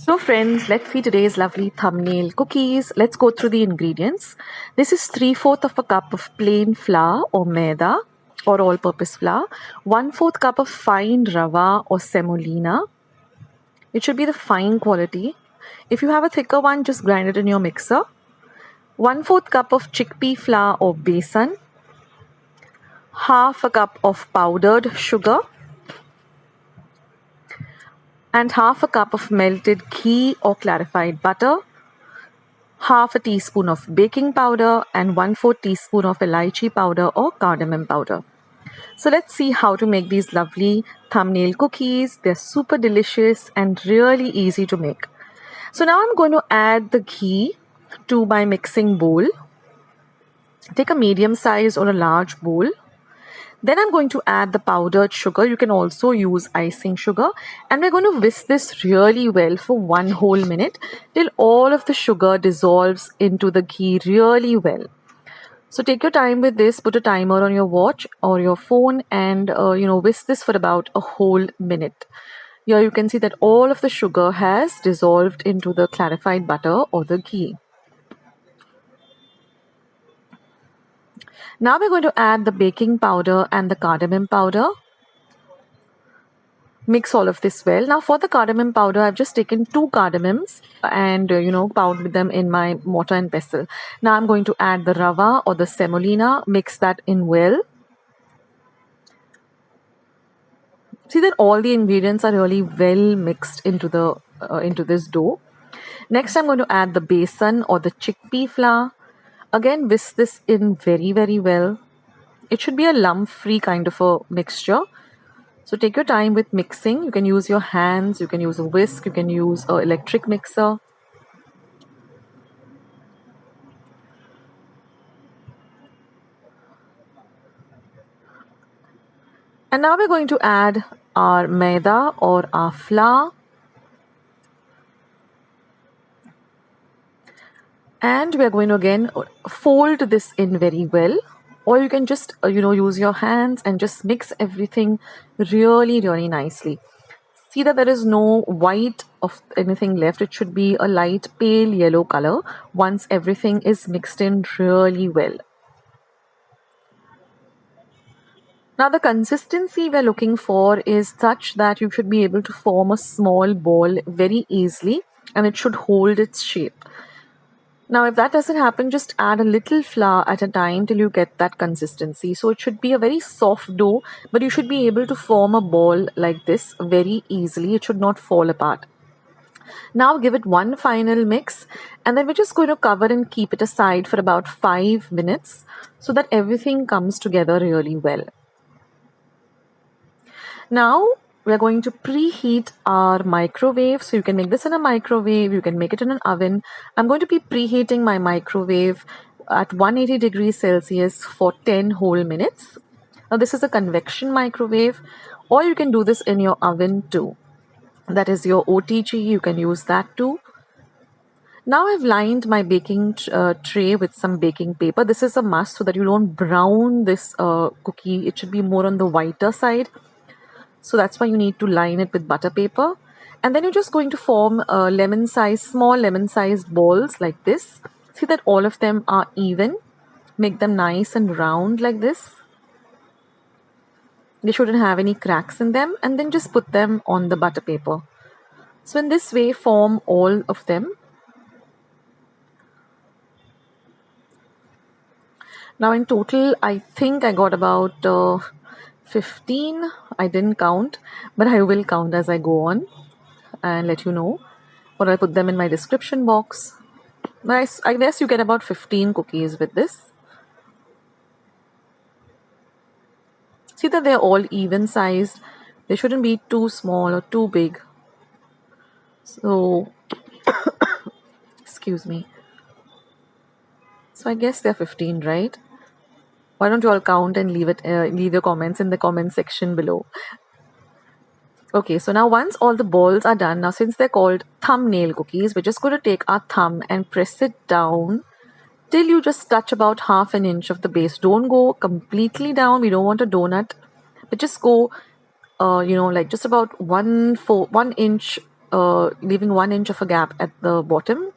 So friends, let's see today's lovely thumbnail cookies. Let's go through the ingredients. This is 3/4 of a cup of plain flour or maida or all-purpose flour, 1/4 cup of fine rava or semolina. It should be the fine quality. If you have a thicker one, just grind it in your mixer. 1/4 cup of chickpea flour or besan, half a cup of powdered sugar, and half a cup of melted ghee or clarified butter, half a teaspoon of baking powder, and 1/4 teaspoon of elaichi powder or cardamom powder. So let's see how to make these lovely thumbnail cookies. They're super delicious and really easy to make. So now I'm going to add the ghee to my mixing bowl. Take a medium size or a large bowl. Then I'm going to add the powdered sugar. You can also use icing sugar. And we're going to whisk this really well for 1 whole minute till all of the sugar dissolves into the ghee really well. So take your time with this, put a timer on your watch or your phone and whisk this for about a whole minute. Here you can see that all of the sugar has dissolved into the clarified butter or the ghee. Now we're going to add the baking powder and the cardamom powder. Mix all of this well. Now for the cardamom powder, I've just taken 2 cardamoms and pounded them in my mortar and pestle. Now I'm going to add the rava or the semolina, mix that in well. See that all the ingredients are really well mixed into this dough. Next I'm going to add the besan or the chickpea flour. Again, whisk this in very, very well. It should be a lump-free kind of a mixture. So take your time with mixing. You can use your hands, you can use a whisk, you can use an electric mixer. And now we're going to add our maida or our flour. And we're going to again fold this in very well. Or you can just use your hands and just mix everything really, really nicely. See that there is no white of anything left. It should be a light pale yellow color once everything is mixed in really well. Now the consistency we're looking for is such that you should be able to form a small ball very easily and it should hold its shape. Now, if that doesn't happen, just add a little flour at a time till you get that consistency. So it should be a very soft dough, but you should be able to form a ball like this very easily. It should not fall apart. Now give it one final mix and then we're just going to cover and keep it aside for about 5 minutes so that everything comes together really well. Now we're going to preheat our microwave. So you can make this in a microwave, you can make it in an oven. I'm going to be preheating my microwave at 180 degrees Celsius for 10 whole minutes. Now this is a convection microwave, or you can do this in your oven too. That is your OTG, you can use that too. Now I've lined my baking tray with some baking paper. This is a must so that you don't brown this cookie. It should be more on the whiter side. So that's why you need to line it with butter paper. And then you're just going to form small lemon-sized balls like this. See that all of them are even. Make them nice and round like this. They shouldn't have any cracks in them. And then just put them on the butter paper. So in this way, form all of them. Now in total, I think I got about 15. I didn't count, but I will count as I go on and let you know, or I'll put them in my description box. Nice. I guess you get about 15 cookies with this. See that they're all even sized. They shouldn't be too small or too big. So, excuse me. So I guess they're 15, right? Why don't you all count and leave your comments in the comment section below. Okay, so now once all the balls are done, now since they're called thumbnail cookies, we're just going to take our thumb and press it down till you just touch about half an inch of the base. Don't go completely down. We don't want a donut, but just go, like just about 1 inch, leaving 1 inch of a gap at the bottom.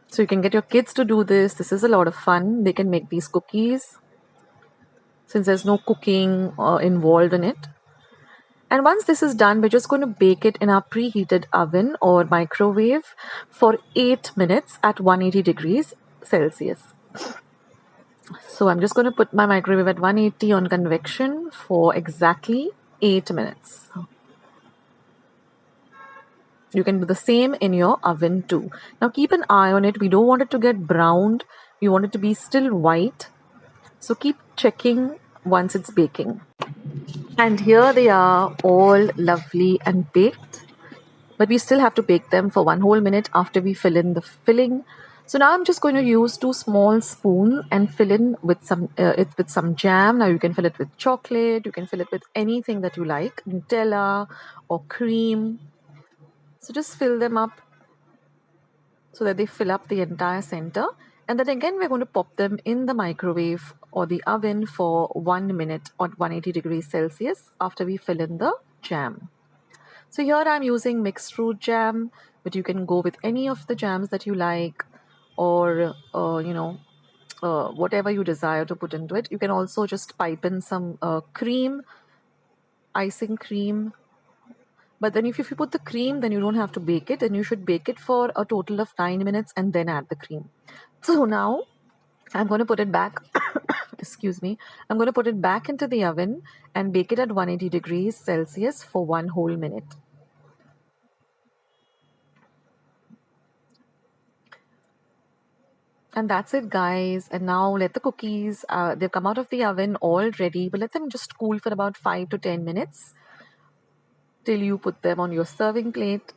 So you can get your kids to do this. This is a lot of fun. They can make these cookies since there's no cooking involved in it. And once this is done, we're just going to bake it in our preheated oven or microwave for 8 minutes at 180 degrees Celsius. So I'm just going to put my microwave at 180 on convection for exactly 8 minutes. You can do the same in your oven too. Now keep an eye on it. We don't want it to get browned. We want it to be still white. So keep checking once it's baking. And here they are, all lovely and baked. But we still have to bake them for 1 whole minute after we fill in the filling. So now I'm just going to use 2 small spoons and fill in with some jam. Now you can fill it with chocolate, you can fill it with anything that you like, Nutella or cream. So just fill them up so that they fill up the entire center. And then again, we're going to pop them in the microwave or the oven for 1 minute at 180 degrees Celsius after we fill in the jam. So here I'm using mixed fruit jam, but you can go with any of the jams that you like, or whatever you desire to put into it. You can also just pipe in some cream, icing cream. But then if you put the cream, then you don't have to bake it, and you should bake it for a total of 9 minutes and then add the cream. So now I'm going to put it back. Excuse me. I'm going to put it back into the oven and bake it at 180 degrees Celsius for 1 whole minute. And that's it, guys. And now let the cookies, they've come out of the oven all ready, but let them just cool for about 5 to 10 minutes till you put them on your serving plate.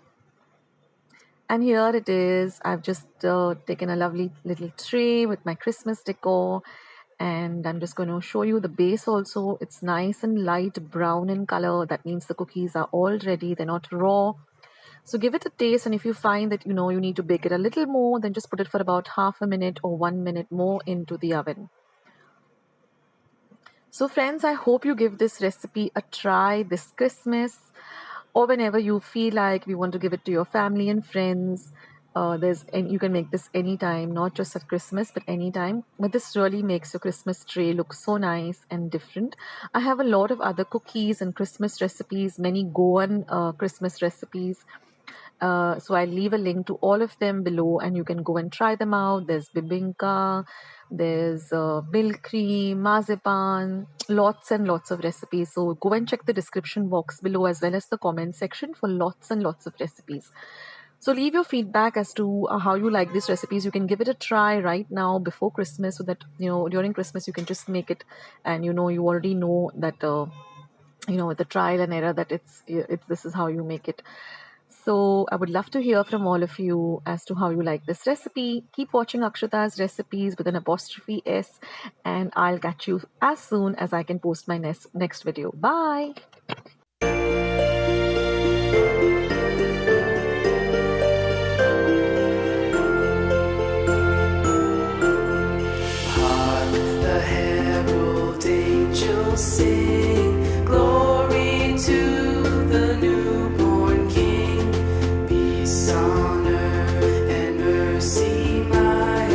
And here it is. I've just taken a lovely little tray with my Christmas decor. And I'm just going to show you the base also. It's nice and light brown in color. That means the cookies are all ready. They're not raw. So give it a taste, and if you find that you need to bake it a little more, then just put it for about half a minute or 1 minute more into the oven. So friends, I hope you give this recipe a try this Christmas, or whenever you feel like you want to give it to your family and friends. You can make this anytime, not just at Christmas, but anytime. But this really makes your Christmas tray look so nice and different. I have a lot of other cookies and Christmas recipes, many Goan Christmas recipes. So I'll leave a link to all of them below, and you can go and try them out. There's Bebinca, there's milk cream, Marzipan, lots and lots of recipes. So go and check the description box below as well as the comment section for lots and lots of recipes. So leave your feedback as to how you like these recipes. You can give it a try right now before Christmas, so that during Christmas you can just make it, and you already know that with the trial and error that it's this is how you make it. So I would love to hear from all of you as to how you like this recipe. Keep watching Akshata's recipes with an apostrophe S, and I'll catch you as soon as I can post my next video. Bye.